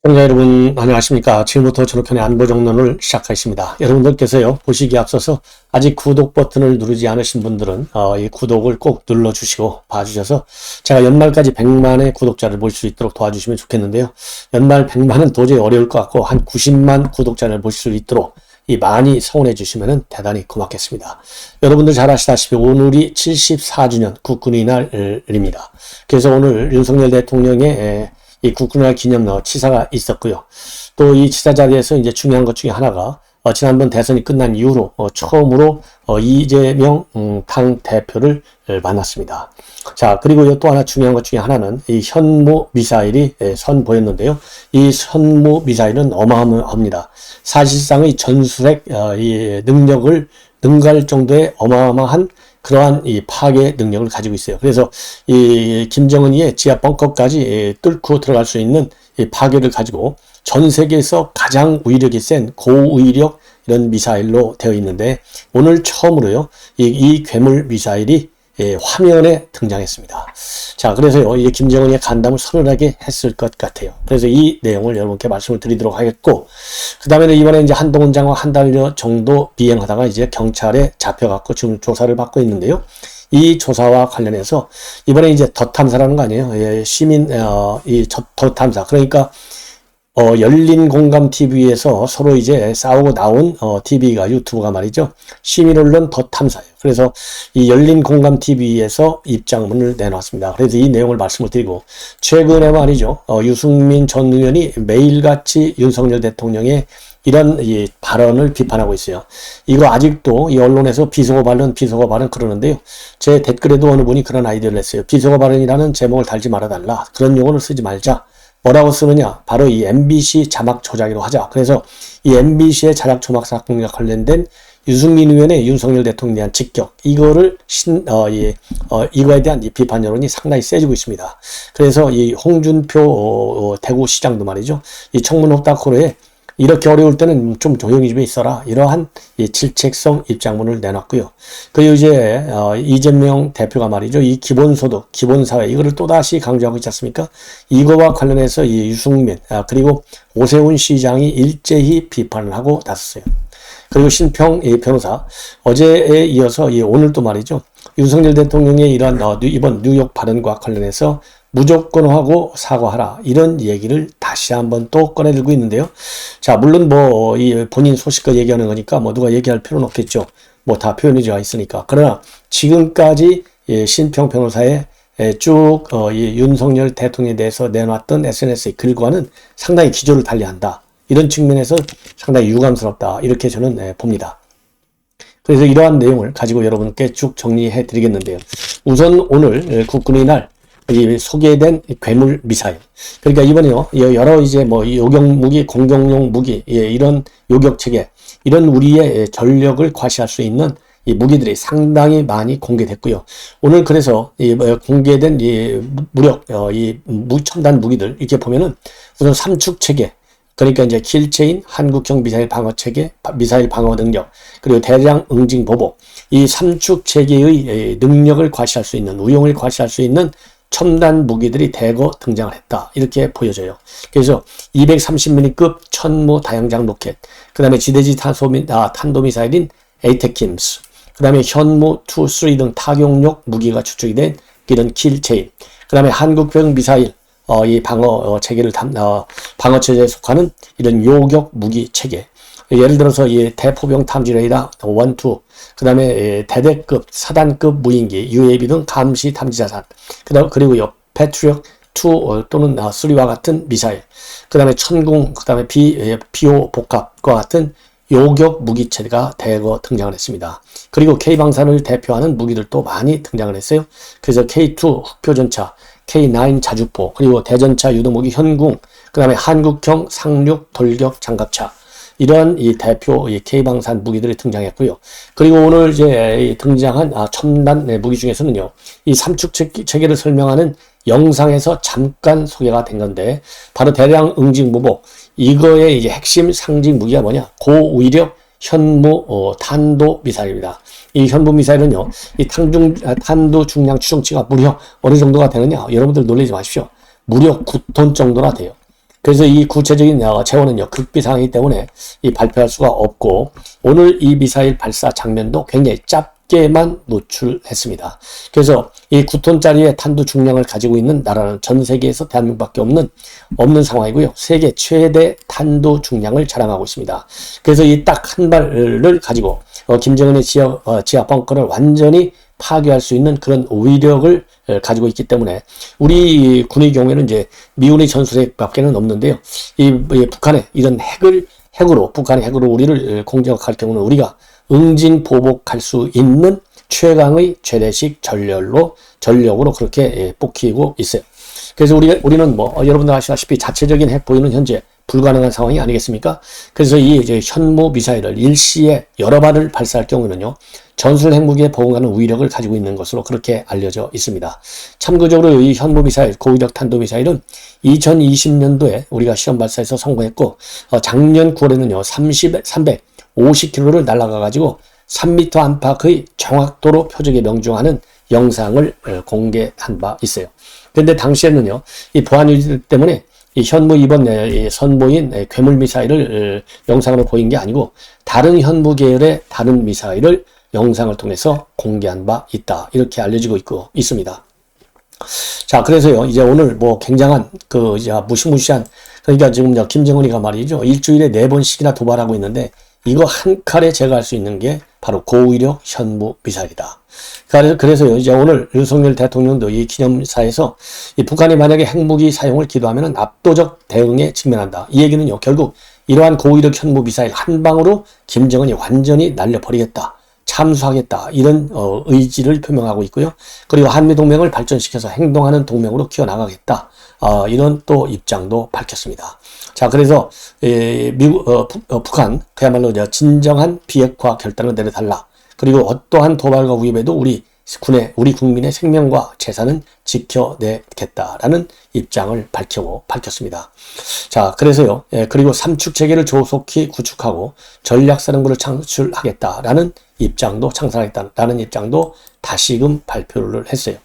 시청자 여러분 안녕하십니까. 지금부터 전우편의 안보정론을 시작하겠습니다. 여러분들께서요 보시기에 앞서서 아직 구독 버튼을 누르지 않으신 분들은 이 구독을 꼭 눌러주시고 봐주셔서 제가 연말까지 100만의 구독자를 볼 수 있도록 도와주시면 좋겠는데요. 연말 100만은 도저히 어려울 것 같고 한 90만 구독자를 볼 수 있도록 많이 성원해 주시면 대단히 고맙겠습니다. 여러분들 잘 아시다시피 오늘이 74주년 국군의 날입니다. 그래서 오늘 윤석열 대통령의 이 국군의 날 기념 치사가 있었고요. 또 이 치사 자리에서 이제 중요한 것 중에 하나가 지난번 대선이 끝난 이후로 처음으로 이재명 당 대표를 만났습니다. 자, 그리고 또 하나 중요한 것 중에 하나는 이 현무 미사일이 선보였는데요. 이 현무 미사일은 어마어마합니다. 사실상의 전술핵 이 능력을 능가할 정도의 어마어마한 그러한 이 파괴 능력을 가지고 있어요. 그래서 이 김정은이의 지하 벙커까지 뚫고 들어갈 수 있는 이 파괴를 가지고 전 세계에서 가장 위력이 센 고위력 이런 미사일로 되어 있는데 오늘 처음으로요 이 괴물 미사일이 화면에 등장했습니다. 자, 그래서요 이 김정은이 간담을 서늘하게 했을 것 같아요. 그래서 이 내용을 여러분께 말씀을 드리도록 하겠고, 그 다음에는 이번에 이제 한동훈 장관 한 달 정도 비행하다가 이제 경찰에 잡혀갖고 지금 조사를 받고 있는데요. 이 조사와 관련해서 이번에 이제 더 탐사라는 거 아니에요? 시민 이 더 탐사, 그러니까 열린 공감 TV에서 서로 이제 싸우고 나온 TV가 유튜브가 말이죠. 시민 언론 더 탐사예요. 그래서 이 열린 공감 TV에서 입장문을 내놨습니다. 그래서 이 내용을 말씀을 드리고, 최근에 말이죠. 유승민 전 의원이 매일같이 윤석열 대통령의 이런 이 발언을 비판하고 있어요. 이거 아직도 이 언론에서 비속어 발언 그러는데요. 제 댓글에도 어느 분이 그런 아이디어를 냈어요. 비속어 발언이라는 제목을 달지 말아달라. 그런 용어를 쓰지 말자. 뭐라고 쓰느냐? 바로 이 MBC 자막 조작으로 하자. 그래서 이 MBC의 자막 조작 사건과 관련된 유승민 의원의 윤석열 대통령에 대한 직격, 이거를 이거에 대한 이 비판 여론이 상당히 세지고 있습니다. 그래서 이 홍준표 대구시장도 말이죠. 이 청문회다코로에 이렇게 어려울 때는 좀 조용히 좀 있어라. 이러한 이 질책성 입장문을 내놨고요. 그리고 이제 이재명 대표가 말이죠. 이 기본소득, 기본사회 이거를 또다시 강조하고 있지 않습니까? 이거와 관련해서 이 유승민 그리고 오세훈 시장이 일제히 비판을 하고 나섰어요. 그리고 신평 변호사 어제에 이어서 오늘 또 말이죠. 윤석열 대통령의 이런 이번 뉴욕 발언과 관련해서 무조건하고 사과하라 이런 얘기를 다시 한번 또 꺼내들고 있는데요. 자, 물론 이 본인 소식과 얘기하는 거니까 누가 얘기할 필요는 없겠죠. 다 표현이가 있으니까. 그러나 지금까지 신평 변호사의 쭉 윤석열 대통령에 대해서 내놨던 SNS의 글과는 상당히 기조를 달리한다. 이런 측면에서 상당히 유감스럽다. 이렇게 저는 봅니다. 그래서 이러한 내용을 가지고 여러분께 쭉 정리해 드리겠는데요. 우선 오늘 국군의 날 소개된 괴물 미사일. 그러니까 이번에요, 여러 이제 요격 무기, 공격용 무기, 이런 요격 체계, 이런 우리의 전력을 과시할 수 있는 이 무기들이 상당히 많이 공개됐고요. 오늘 그래서 공개된 무력, 첨단 무기들 이렇게 보면은 우선 삼축 체계, 그러니까 이제 킬체인, 한국형 미사일 방어 체계, 미사일 방어 능력, 그리고 대량 응징 보복, 이 삼축 체계의 능력을 과시할 수 있는, 우용을 과시할 수 있는 첨단 무기들이 대거 등장을 했다. 이렇게 보여져요. 그래서 230mm급 천무 다양장 로켓, 그 다음에 지대지 탄도미사일인 에이테킴스, 그 다음에 현무 2, 3 등 타격용 무기가 추측이 된 이런 킬체인, 그 다음에 한국형 미사일 이 방어 체계를 방어 체제에 속하는 이런 요격 무기 체계. 예를 들어서 대포병 탐지 레이더 1, 2, 그 다음에 대대급, 사단급 무인기, UAV 등 감시 탐지 자산, 그리고 패트리엇 2 또는 3와 같은 미사일, 그 다음에 천궁, 그 다음에 비오 복합과 같은 요격 무기체가 대거 등장을 했습니다. 그리고 K방산을 대표하는 무기들도 많이 등장을 했어요. 그래서 K2 흑표전차, K9 자주포, 그리고 대전차 유도무기 현궁, 그 다음에 한국형 상륙 돌격 장갑차, 이러한 대표 K방산 무기들이 등장했고요. 그리고 오늘 이제 등장한 첨단 무기 중에서는요, 이 삼축 체계를 설명하는 영상에서 잠깐 소개가 된 건데, 바로 대량 응징 무복, 이거의 이제 핵심 상징 무기가 뭐냐? 고위력 현무 탄도 미사일입니다. 이 현무 미사일은요, 이 탄도 중량 추정치가 무려 어느 정도가 되느냐? 여러분들 놀라지 마십시오. 무려 9톤 정도나 돼요. 그래서 이 구체적인 재원은요, 극비 상황이기 때문에 이 발표할 수가 없고, 오늘 이 미사일 발사 장면도 굉장히 짧게만 노출했습니다. 그래서 이 9톤짜리의 탄두 중량을 가지고 있는 나라는 전 세계에서 대한민국밖에 없는 상황이고요. 세계 최대 탄두 중량을 자랑하고 있습니다. 그래서 이 딱 한 발을 가지고 김정은의 지하 벙커를 완전히 파괴할 수 있는 그런 위력을 가지고 있기 때문에 우리 군의 경우에는 이제 미군의 전술핵밖에는 없는데요. 이 북한의 이런 북한의 핵으로 우리를 공격할 경우는 우리가 응징보복할 수 있는 최강의 최대식 전력으로 그렇게 뽑히고 있어요. 그래서 우리는 여러분들 아시다시피 자체적인 핵 보유는 현재 불가능한 상황이 아니겠습니까? 그래서 이 이제 현무 미사일을 일시에 여러 발을 발사할 경우는요, 전술 핵무기에 보응하는 위력을 가지고 있는 것으로 그렇게 알려져 있습니다. 참고적으로 이 현무 미사일, 고위력 탄도 미사일은 2020년도에 우리가 시험 발사해서 성공했고, 작년 9월에는요, 350km를 날아가가지고 3m 안팎의 정확도로 표적에 명중하는 영상을 공개한 바 있어요. 그런데 당시에는요, 이 보안 유지들 때문에 이 현무 이번 선보인 괴물 미사일을 영상으로 보인 게 아니고 다른 현무 계열의 다른 미사일을 영상을 통해서 공개한 바 있다. 이렇게 알려지고 있습니다. 자, 그래서요, 이제 오늘 굉장한 무시무시한, 그러니까 지금 김정은이가 말이죠, 일주일에 4번씩이나 도발하고 있는데 이거 한 칼에 제거할 수 있는 게 바로 고위력 현무 미사일이다. 그래서요, 이제 오늘 윤석열 대통령도 이 기념사에서 이 북한이 만약에 핵무기 사용을 기도하면 압도적 대응에 직면한다. 이 얘기는요, 결국 이러한 고위력 현무 미사일 한 방으로 김정은이 완전히 날려버리겠다. 참수하겠다. 이런 의지를 표명하고 있고요. 그리고 한미동맹을 발전시켜서 행동하는 동맹으로 키워나가겠다. 이런 또 입장도 밝혔습니다. 자, 그래서 북한 그야말로 진정한 비핵화 결단을 내려달라. 그리고 어떠한 도발과 위협에도 우리 국민의 생명과 재산은 지켜내겠다라는 입장을 밝혔습니다. 자, 그래서요, 그리고 삼축체계를 조속히 구축하고 전략사령부를 창설하겠다라는 입장도 다시금 발표를 했어요.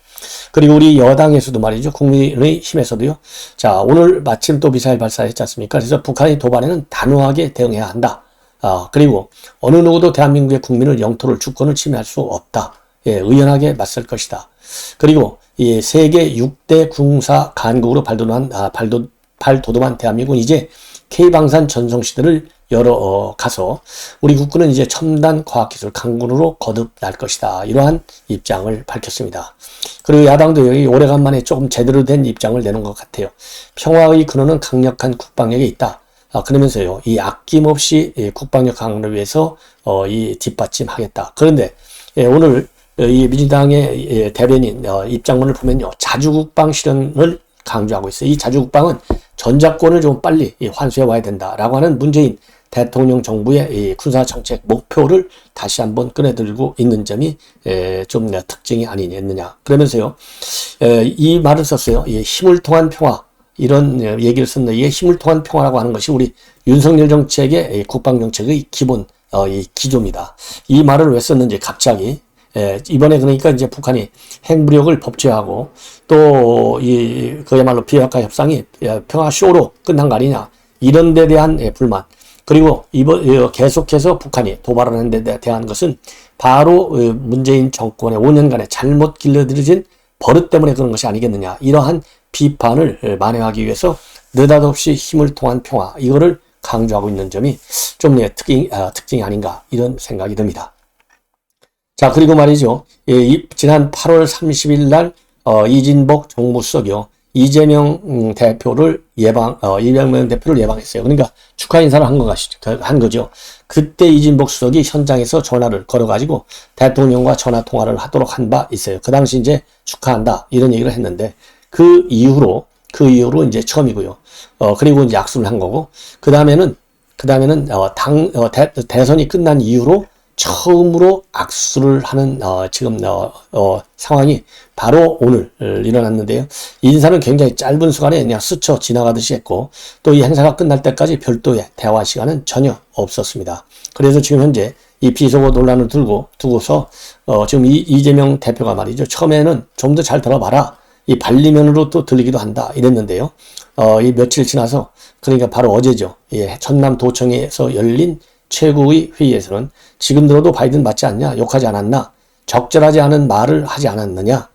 그리고 우리 여당에서도 말이죠, 국민의힘에서도요, 자, 오늘 마침 또 미사일 발사했지 않습니까? 그래서 북한의 도발에는 단호하게 대응해야 한다. 그리고 어느 누구도 대한민국의 국민을 영토를 주권을 침해할 수 없다. 의연하게 맞설 것이다. 그리고 이 세계 6대 군사 강국으로 발돋움한 대한민국은 이제 K방산 전성시대를 가서 우리 국군은 이제 첨단 과학기술 강군으로 거듭날 것이다. 이러한 입장을 밝혔습니다. 그리고 야당도 여기 오래간만에 조금 제대로 된 입장을 내놓은 것 같아요. 평화의 근원은 강력한 국방력에 있다. 그러면서요, 이 아낌없이 국방력 강화를 위해서 이 뒷받침하겠다. 그런데 오늘 이 민주당의 대변인 입장문을 보면요, 자주국방 실현을 강조하고 있어요. 이 자주국방은 전작권을 좀 빨리 환수해 와야 된다라고 하는 문재인 대통령 정부의 이 군사정책 목표를 다시 한번 꺼내들고 있는 점이 좀 특징이 아니겠느냐. 그러면서요, 이 말을 썼어요. 힘을 통한 평화, 이런 얘기를 썼는데, 이게 힘을 통한 평화라고 하는 것이 우리 윤석열 정책의 국방정책의 기본 기조입니다. 이 말을 왜 썼는지 갑자기 이번에 그러니까 이제 북한이 핵무력을 법제화하고 또 그야말로 비핵화 협상이 평화쇼로 끝난 거 아니냐, 이런 데 대한 불만, 그리고 계속해서 북한이 도발하는 데 대한 것은 바로 문재인 정권의 5년간의 잘못 길러들여진 버릇 때문에 그런 것이 아니겠느냐, 이러한 비판을 만회하기 위해서 느닷없이 힘을 통한 평화, 이거를 강조하고 있는 점이 좀 특징이 아닌가, 이런 생각이 듭니다. 자, 그리고 말이죠, 지난 8월 30일 날 이진복 정무수석이요, 이재명 대표를 예방했어요. 그러니까 축하 인사를 한 거죠. 그때 이진복 수석이 현장에서 전화를 걸어가지고 대통령과 전화 통화를 하도록 한 바 있어요. 그 당시 이제 축하한다, 이런 얘기를 했는데, 그 이후로 이제 처음이고요. 그리고 이제 악수를 한 거고, 그 다음에는 대선이 끝난 이후로 처음으로 악수를 하는 지금 상황이 바로 오늘 일어났는데요. 인사는 굉장히 짧은 시간에 그냥 스쳐 지나가듯이 했고, 또 이 행사가 끝날 때까지 별도의 대화 시간은 전혀 없었습니다. 그래서 지금 현재 이 비속어 논란을 두고서 지금 이재명 대표가 말이죠, 처음에는 좀 더 잘 들어봐라, 이 반리면으로 또 들리기도 한다 이랬는데요. 이 며칠 지나서 그러니까 바로 어제죠. 예, 전남도청에서 열린 최고의 회의에서는 지금 들어도 바이든 맞지 않냐, 욕하지 않았나, 적절하지 않은 말을 하지 않았느냐,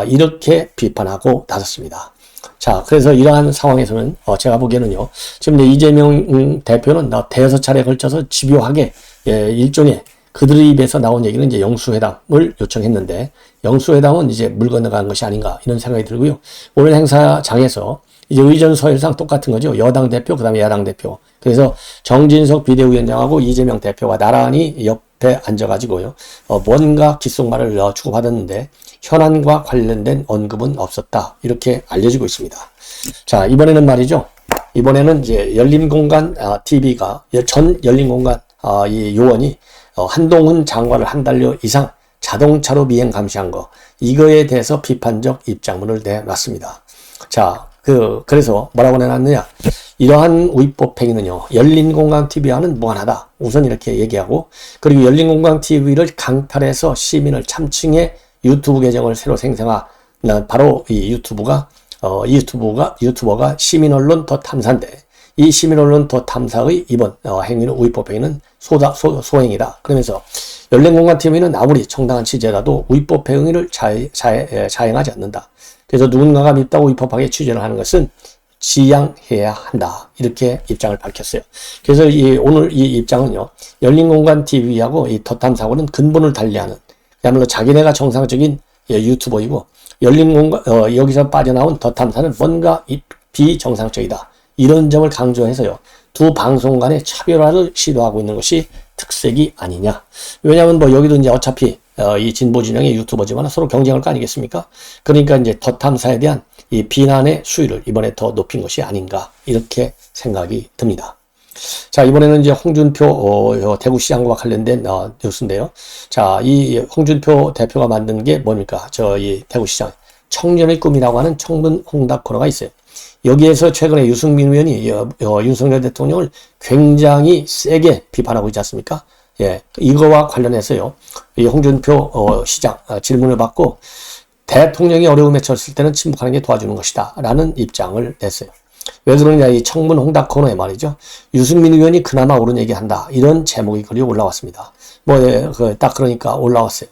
이렇게 비판하고 나섰습니다. 자, 그래서 이러한 상황에서는 제가 보기에는요, 지금 이재명 대표는 대여섯 차례에 걸쳐서 집요하게 일종의 그들의 입에서 나온 얘기는 이제 영수회담을 요청했는데, 영수회담은 이제 물 건너가는 것이 아닌가 이런 생각이 들고요. 오늘 행사장에서 이제 의전 서열상 똑같은 거죠. 여당 대표, 그 다음에 야당 대표. 그래서 정진석 비대위원장하고 이재명 대표가 나란히 옆에 앉아가지고요. 뭔가 귓속말을 주고받았는데 현안과 관련된 언급은 없었다. 이렇게 알려지고 있습니다. 자, 이번에는 말이죠. 이번에는 이제 열린공간 TV가 전 열린공간 이 요원이 한동훈 장관을 한 달여 이상 자동차로 미행 감시한 거, 이거에 대해서 비판적 입장문을 내놨습니다. 자, 그래서 뭐라고 내놨느냐. 이러한 위법 행위는요, 열린공강TV와는 무관하다. 우선 이렇게 얘기하고, 그리고 열린공강TV를 강탈해서 시민을 참칭해 유튜브 계정을 새로 생성한 바로 이 유튜버가 시민언론 더 탐사인데, 이 시민언론 더 탐사의 이번 행위는 위법 행위는 소행이다. 그러면서 열린공강TV는 아무리 정당한 취재라도 위법 행위를 자행하지 않는다. 그래서 누군가가 밉다고 위법하게 취재를 하는 것은 지양해야 한다. 이렇게 입장을 밝혔어요. 그래서 오늘 이 입장은요, 열린공간TV하고 이 덧탐사고는 근본을 달리하는, 그야말로 자기네가 정상적인 유튜버이고, 여기서 빠져나온 덧탐사는 뭔가 비정상적이다. 이런 점을 강조해서요, 두 방송 간의 차별화를 시도하고 있는 것이 특색이 아니냐. 왜냐하면 여기도 이제 어차피 이 진보 진영의 유튜버지만 서로 경쟁할 거 아니겠습니까? 그러니까 이제 덧탐사에 대한 이 비난의 수위를 이번에 더 높인 것이 아닌가, 이렇게 생각이 듭니다. 자, 이번에는 이제 홍준표 대구시장과 관련된 뉴스인데요. 자, 이 홍준표 대표가 만든 게 뭡니까? 이 대구시장 청년의 꿈이라고 하는 청문 홍답 코너가 있어요. 여기에서 최근에 유승민 의원이 윤석열 대통령을 굉장히 세게 비판하고 있지 않습니까? 예, 이거와 관련해서요, 이 홍준표 시장 질문을 받고 대통령이 어려움에 처했을 때는 침묵하는 게 도와주는 것이다 라는 입장을 냈어요. 왜 그러냐, 이 청문 홍답 코너에 말이죠, 유승민 의원이 그나마 옳은 얘기한다, 이런 제목이 글이 올라왔습니다. 딱 그러니까 올라왔어요.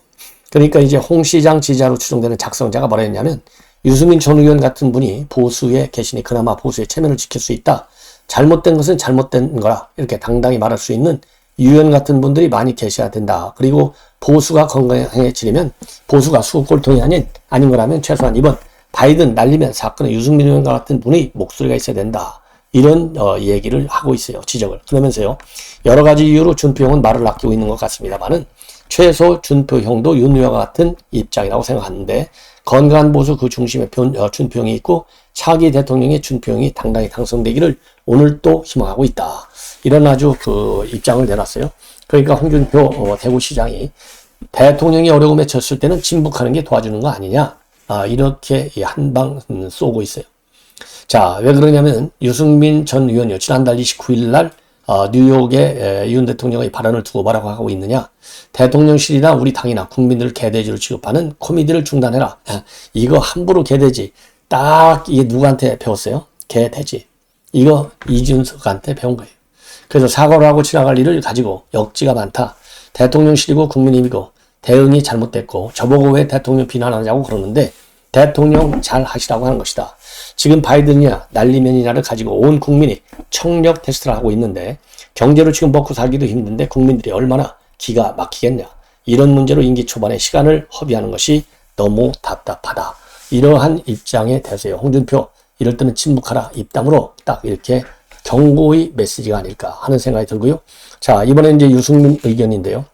그러니까 이제 홍 시장 지지자로 추정되는 작성자가 뭐라 했냐면, 유승민 전 의원 같은 분이 보수에 계시니 그나마 보수의 체면을 지킬 수 있다. 잘못된 것은 잘못된 거라. 이렇게 당당히 말할 수 있는 유 의원 같은 분들이 많이 계셔야 된다. 그리고 보수가 건강해지려면, 보수가 수골통이 아닌 거라면 최소한 이번 바이든 날리면 사건에 유승민 의원 같은 분의 목소리가 있어야 된다. 이런 얘기를 하고 있어요. 지적을. 그러면서요, 여러 가지 이유로 준표형은 말을 아끼고 있는 것 같습니다만은 최소 준표형도 윤 의원과 같은 입장이라고 생각하는데, 건강한 보수 그 중심에 준표형이 있고 차기 대통령의 준표형이 당당히 당선되기를 오늘 또 희망하고 있다. 이런 아주 입장을 내놨어요. 그러니까 홍준표 대구시장이 대통령이 어려움에 처했을 때는 침묵하는 게 도와주는 거 아니냐. 이렇게 한방 쏘고 있어요. 자, 왜 그러냐면 유승민 전 의원이요, 지난달 29일 날 뉴욕에 윤 대통령의 발언을 두고 뭐라고 하고 있느냐. 대통령실이나 우리 당이나 국민들을 개돼지로 취급하는 코미디를 중단해라. 이거 함부로 개돼지. 딱 이게 누구한테 배웠어요? 개돼지. 이거 이준석한테 배운 거예요. 그래서 사과를 하고 지나갈 일을 가지고 역지가 많다. 대통령실이고 국민이고 대응이 잘못됐고 저보고 왜 대통령 비난하냐고 그러는데 대통령 잘 하시라고 하는 것이다. 지금 바이든이냐 날리면이냐를 가지고 온 국민이 청력 테스트를 하고 있는데 경제로 지금 먹고 살기도 힘든데 국민들이 얼마나 기가 막히겠냐. 이런 문제로 임기 초반에 시간을 허비하는 것이 너무 답답하다. 이러한 입장에 대해서요, 홍준표 이럴 때는 침묵하라 입담으로 딱 이렇게 경고의 메시지가 아닐까 하는 생각이 들고요. 자, 이번에 이제 유승민 의견인데요.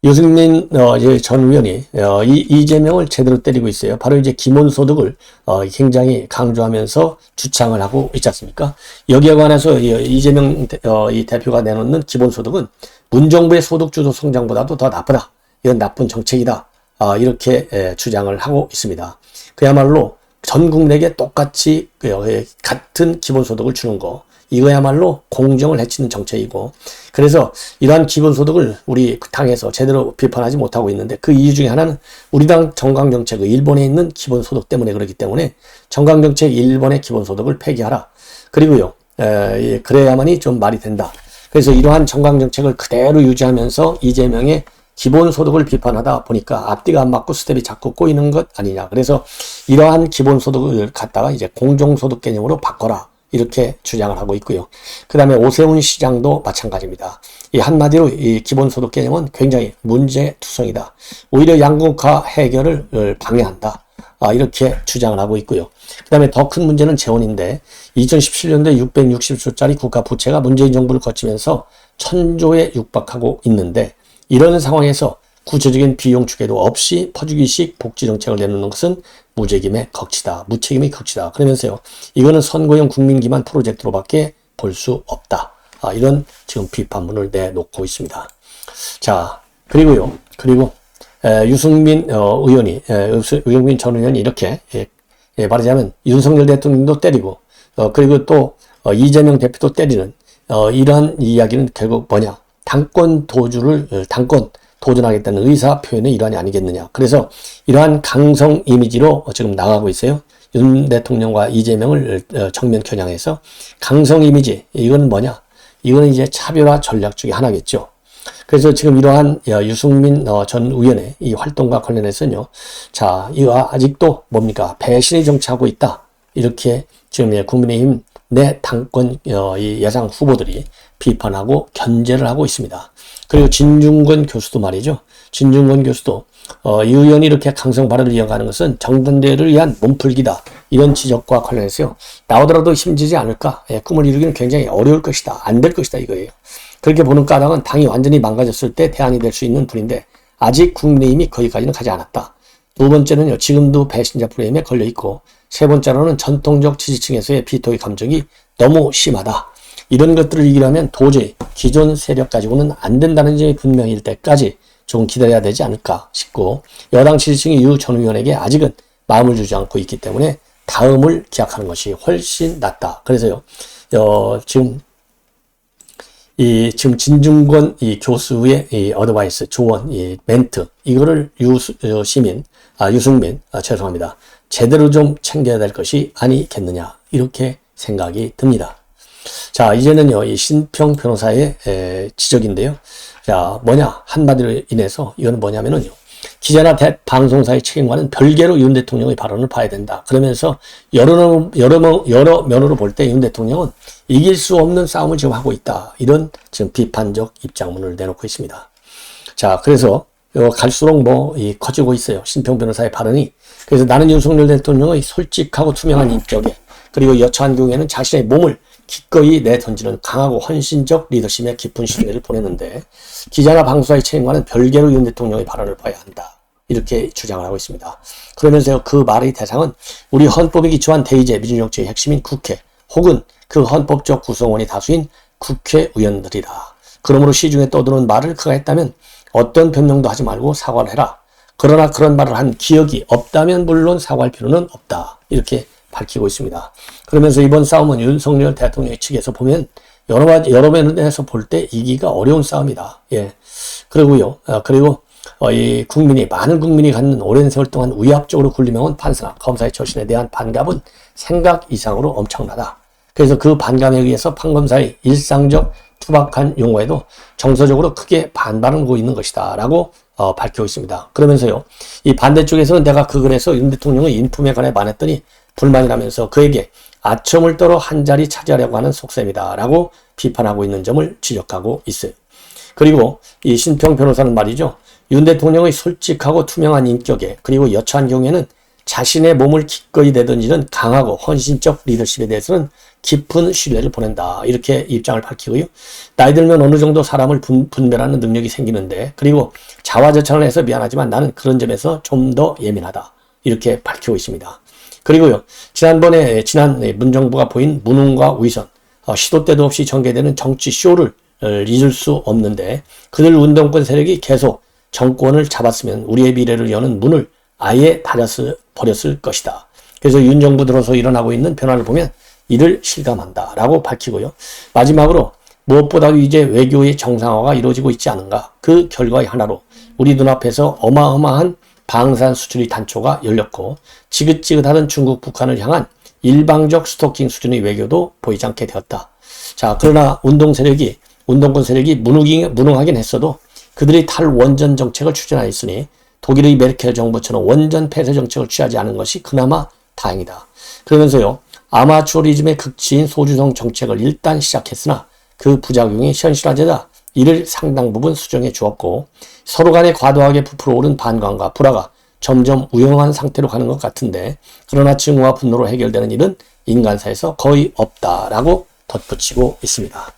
유승민 전 의원이 이재명을 제대로 때리고 있어요. 바로 이제 기본소득을 굉장히 강조하면서 주창을 하고 있지 않습니까? 여기에 관해서 이재명 이 대표가 내놓는 기본소득은 문정부의 소득주도 성장보다도 더 나쁘다. 이건 나쁜 정책이다. 이렇게 주장을 하고 있습니다. 그야말로 전 국민에게 똑같이 같은 기본소득을 주는 거, 이거야말로 공정을 해치는 정책이고, 그래서 이러한 기본소득을 우리 당에서 제대로 비판하지 못하고 있는데, 그 이유 중에 하나는 우리 당 정강정책, 일본에 있는 기본소득 때문에 그렇기 때문에 정강정책 일본의 기본소득을 폐기하라. 그리고요, 그래야만이 좀 말이 된다. 그래서 이러한 정강정책을 그대로 유지하면서 이재명의 기본소득을 비판하다 보니까 앞뒤가 안 맞고 스텝이 자꾸 꼬이는 것 아니냐. 그래서 이러한 기본소득을 갖다가 이제 공정소득 개념으로 바꿔라. 이렇게 주장을 하고 있고요. 그 다음에 오세훈 시장도 마찬가지입니다. 이 한마디로 이 기본소득 개념은 굉장히 문제투성이다. 오히려 양극화 해결을 방해한다. 이렇게 주장을 하고 있고요. 그 다음에 더 큰 문제는 재원인데 2017년도에 660조짜리 국가 부채가 문재인 정부를 거치면서 1000조에 육박하고 있는데, 이런 상황에서 구체적인 비용 추계도 없이 퍼주기식 복지 정책을 내놓는 것은 무책임의 극치다. 그러면서요, 이거는 선거용 국민기만 프로젝트로밖에 볼 수 없다. 이런 지금 비판문을 내놓고 있습니다. 자, 그리고 유승민 유승민 전 의원이 이렇게 말하자면 윤석열 대통령도 때리고 그리고 또 이재명 대표도 때리는 이러한 이야기는 결국 뭐냐? 당권 도전하겠다는 의사 표현의 일환이 아니겠느냐. 그래서 이러한 강성 이미지로 지금 나가고 있어요. 윤 대통령과 이재명을 정면 겨냥해서 강성 이미지, 이건 뭐냐? 이거는 이제 차별화 전략 중에 하나겠죠. 그래서 지금 이러한 유승민 전 의원의 이 활동과 관련해서는요, 자, 이거 아직도 뭡니까? 배신의 정치하고 있다. 이렇게 지금 국민의힘 내 당권 이 야당 후보들이 비판하고 견제를 하고 있습니다. 그리고 진중권 교수도 말이죠. 진중권 교수도 이 의원이 이렇게 강성 발언을 이어가는 것은 정당대회를 위한 몸풀기다. 이런 지적과 관련해서요, 나오더라도 힘지지 않을까? 꿈을 이루기는 굉장히 어려울 것이다. 안 될 것이다 이거예요. 그렇게 보는 까닭은 당이 완전히 망가졌을 때 대안이 될 수 있는 분인데 아직 국민의힘이 거기까지는 가지 않았다. 두 번째는요, 지금도 배신자 프레임에 걸려있고, 세 번째로는 전통적 지지층에서의 비토의 감정이 너무 심하다. 이런 것들을 이기려면 도저히 기존 세력 가지고는 안 된다는 점이 분명일 때까지 좀 기다려야 되지 않을까 싶고, 여당 지지층이 유 전 의원에게 아직은 마음을 주지 않고 있기 때문에 다음을 기약하는 것이 훨씬 낫다. 그래서요, 지금 진중권 교수의 어드바이스, 조언, 멘트, 이거를 유승민, 죄송합니다. 제대로 좀 챙겨야 될 것이 아니겠느냐. 이렇게 생각이 듭니다. 자, 이제는요, 이 신평 변호사의 지적인데요. 자, 뭐냐. 한마디로 인해서 이거는 뭐냐면은요, 기자나 방송사의 책임과는 별개로 윤 대통령의 발언을 봐야 된다. 그러면서 여러 면으로 볼 때 윤 대통령은 이길 수 없는 싸움을 지금 하고 있다. 이런 지금 비판적 입장문을 내놓고 있습니다. 자, 그래서 갈수록 커지고 있어요. 신평 변호사의 발언이. 그래서 나는 윤석열 대통령의 솔직하고 투명한 인격에, 그리고 여차한 경우에는 자신의 몸을 기꺼이 내던지는 강하고 헌신적 리더십에 깊은 신뢰를 보내는데, 기자나 방송사의 책임과는 별개로 윤 대통령의 발언을 봐야 한다. 이렇게 주장을 하고 있습니다. 그러면서요, 그 말의 대상은 우리 헌법에 기초한 대의제 민주정치의 핵심인 국회, 혹은 그 헌법적 구성원이 다수인 국회의원들이다. 그러므로 시중에 떠도는 말을 그가 했다면 어떤 변명도 하지 말고 사과를 해라. 그러나 그런 말을 한 기억이 없다면 물론 사과할 필요는 없다. 이렇게 밝히고 있습니다. 그러면서 이번 싸움은 윤석열 대통령 측에서 보면 여러 면에서 볼 때 이기가 어려운 싸움이다. 예. 그리고 많은 국민이 갖는 오랜 세월 동안 위압적으로 군림해온 판사나 검사의 처신에 대한 반감은 생각 이상으로 엄청나다. 그래서 그 반감에 의해서 판검사의 일상적 투박한 용어에도 정서적으로 크게 반발을 하고 있는 것이다. 라고 밝히고 있습니다. 그러면서요, 이 반대쪽에서는 내가 그 글에서 윤 대통령의 인품에 관해 말했더니 불만이라면서 그에게 아첨을 떨어 한 자리 차지하려고 하는 속셈이다. 라고 비판하고 있는 점을 지적하고 있어요. 그리고 이 신평 변호사는 말이죠, 윤 대통령의 솔직하고 투명한 인격에, 그리고 여차한 경우에는 자신의 몸을 기꺼이 내던지는 강하고 헌신적 리더십에 대해서는 깊은 신뢰를 보낸다. 이렇게 입장을 밝히고요. 나이 들면 어느 정도 사람을 분별하는 능력이 생기는데, 그리고 자화자찬을 해서 미안하지만 나는 그런 점에서 좀 더 예민하다. 이렇게 밝히고 있습니다. 그리고요, 지난 문정부가 보인 무능과 위선, 시도 때도 없이 전개되는 정치 쇼를 잊을 수 없는데, 그들 운동권 세력이 계속 정권을 잡았으면 우리의 미래를 여는 문을 아예 닫아버렸을 것이다. 그래서 윤 정부 들어서 일어나고 있는 변화를 보면 이를 실감한다라고 밝히고요. 마지막으로 무엇보다도 이제 외교의 정상화가 이루어지고 있지 않은가. 그 결과의 하나로 우리 눈앞에서 어마어마한 방산 수출의 단초가 열렸고 지긋지긋하던 중국, 북한을 향한 일방적 스토킹 수준의 외교도 보이지 않게 되었다. 자, 그러나 운동권 세력이 무능하긴 했어도 그들이 탈원전 정책을 추진하였으니 독일의 메르켈 정부처럼 원전 폐쇄 정책을 취하지 않은 것이 그나마 다행이다. 그러면서요, 아마추어리즘의 극치인 소주성 정책을 일단 시작했으나 그 부작용이 현실화되다 이를 상당 부분 수정해 주었고 서로 간에 과도하게 부풀어 오른 반감과 불화가 점점 우영한 상태로 가는 것 같은데 그러나 증오와 분노로 해결되는 일은 인간사에서 거의 없다라고 덧붙이고 있습니다.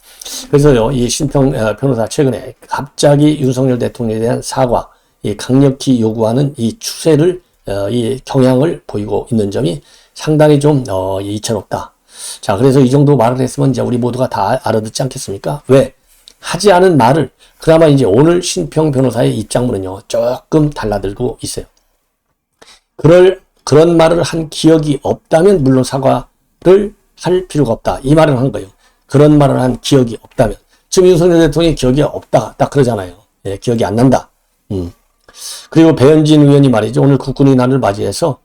그래서요, 이 신평 변호사 최근에 갑자기 윤석열 대통령에 대한 사과, 이 강력히 요구하는 이 추세를 이 경향을 보이고 있는 점이 상당히 좀 이채롭다. 자, 그래서 이 정도 말을 했으면 이제 우리 모두가 다 알아듣지 않겠습니까? 왜? 하지 않은 말을 그나마 이제 오늘 신평 변호사의 입장문은요 조금 달라들고 있어요. 그런 말을 한 기억이 없다면 물론 사과를 할 필요가 없다. 이 말을 한 거예요. 그런 말을 한 기억이 없다면. 지금 윤석열 대통령이 기억이 없다. 딱 그러잖아요. 예, 기억이 안 난다. 그리고 배현진 의원이 말이죠. 오늘 국군의 날을 맞이해서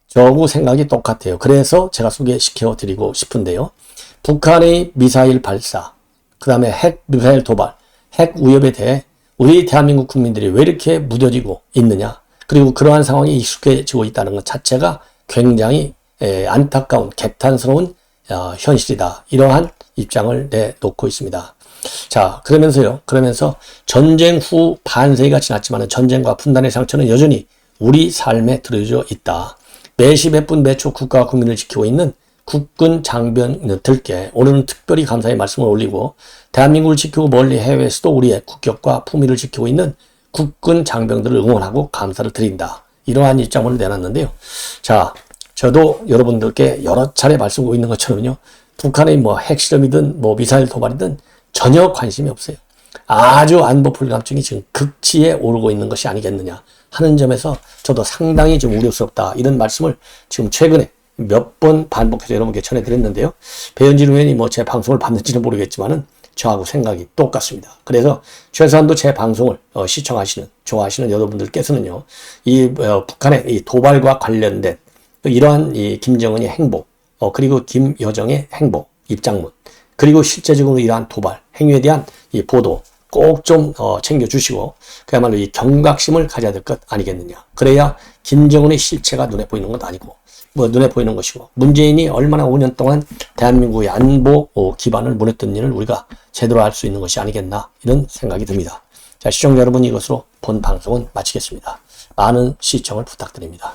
저하고 생각이 똑같아요. 그래서 제가 소개시켜 드리고 싶은데요. 북한의 미사일 발사, 그 다음에 핵 미사일 도발, 핵 위협에 대해 우리 대한민국 국민들이 왜 이렇게 무뎌지고 있느냐. 그리고 그러한 상황에 익숙해지고 있다는 것 자체가 굉장히 안타까운 개탄스러운 현실이다. 이러한 입장을 내놓고 있습니다. 자, 그러면서 전쟁 후 반세기가 지났지만 전쟁과 분단의 상처는 여전히 우리 삶에 들어져 있다. 매시 몇 분 매초 국가와 국민을 지키고 있는 국군 장병들께 오늘은 특별히 감사의 말씀을 올리고 대한민국을 지키고 멀리 해외에서도 우리의 국격과 품위를 지키고 있는 국군 장병들을 응원하고 감사를 드린다. 이러한 입장을 내놨는데요. 자, 저도 여러분들께 여러 차례 말씀드리고 있는 것처럼요. 북한의 뭐 핵실험이든 뭐 미사일 도발이든 전혀 관심이 없어요. 아주 안보 불감증이 지금 극치에 오르고 있는 것이 아니겠느냐 하는 점에서 저도 상당히 좀 우려스럽다. 이런 말씀을 지금 최근에 몇 번 반복해서 여러분께 전해드렸는데요. 배현진 의원이 뭐 제 방송을 봤는지는 모르겠지만은 저하고 생각이 똑같습니다. 그래서 최소한도 제 방송을 시청하시는, 좋아하시는 여러분들께서는요, 이 북한의 이 도발과 관련된 이러한 이 김정은의 행보, 그리고 김여정의 행보, 입장문, 그리고 실제적으로 이러한 도발, 행위에 대한 이 보도 꼭 좀 챙겨주시고 그야말로 이 경각심을 가져야 될 것 아니겠느냐. 그래야 김정은의 실체가 눈에 보이는 것 아니고 눈에 보이는 것이고 문재인이 얼마나 5년 동안 대한민국의 안보 기반을 무너뜨린 일을 우리가 제대로 알 수 있는 것이 아니겠나 이런 생각이 듭니다. 자, 시청자 여러분 이것으로 본 방송은 마치겠습니다. 많은 시청을 부탁드립니다.